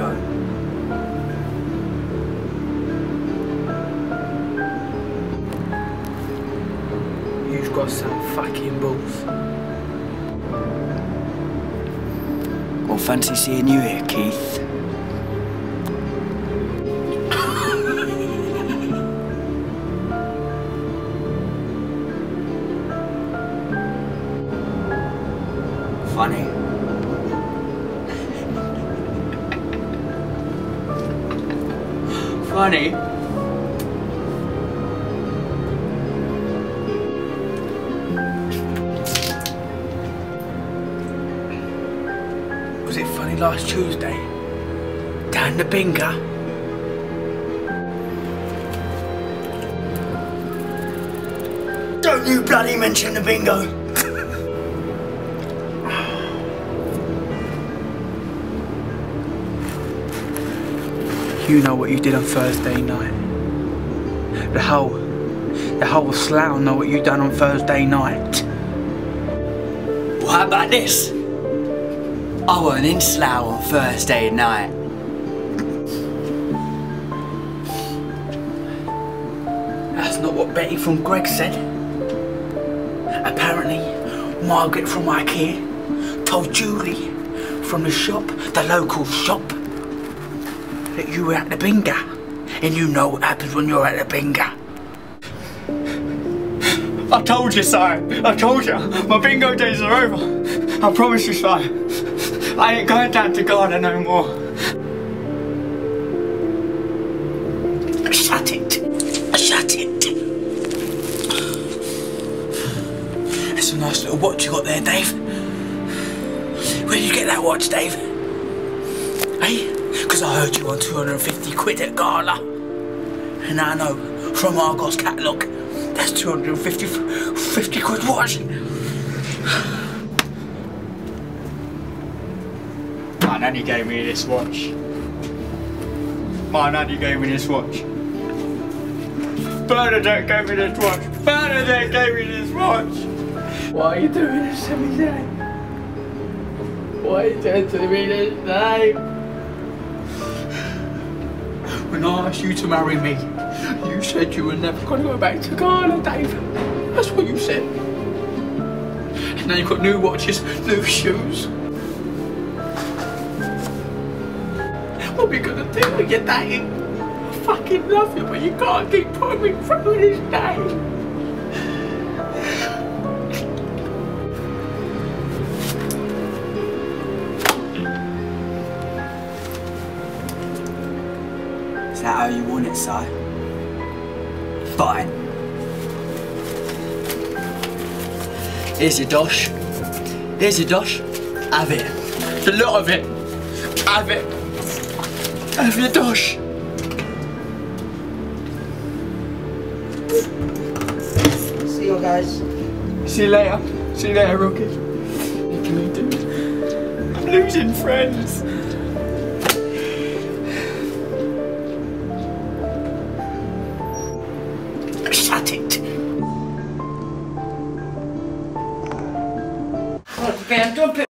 bingo. You've got some fucking balls. Well, fancy seeing you here, Keith. Funny. Funny? Was it funny last Tuesday? Down the bingo? Don't you bloody mention the bingo! You know what you did on Thursday night. The whole of Slough know what you done on Thursday night. Well, how about this? I weren't in Slough on Thursday night. That's not what Betty from Gregg said. Apparently, Margrit from Ikea told Julie from the shop, the local shop, that you were at the bingo. And you know what happens when you're at the bingo. I told you, sire. I told you. My bingo days are over. I promise you, sire. I ain't going down to Ghana no more. Shut it. Shut it. That's a nice little watch you got there, Dave. Where did you get that watch, Dave? Hey? Because I heard you on 250 quid at Gala. And I know from Argos catalogue, that's 250 quid watch. My nanny gave me this watch. My nanny gave me this watch. Bernadette gave me this watch. Bernadette gave me this watch. Why are you doing this to me, Dave? Why are you doing to me this, Dave? When I asked you to marry me, you said you were never going to go back to Ghana, Dave. That's what you said. And now you've got new watches, new shoes. What are we going to do when you're dating? I fucking love you, but you can't keep putting me through this, Dave. Is that how you want it, Si? Fine. Here's your dosh. Here's your dosh. Have it. The lot of it. Have it. Have your dosh. See you guys. See you later. See you later, Rocky. What can we do? I'm losing friends. Shut it. What, Ben, don't put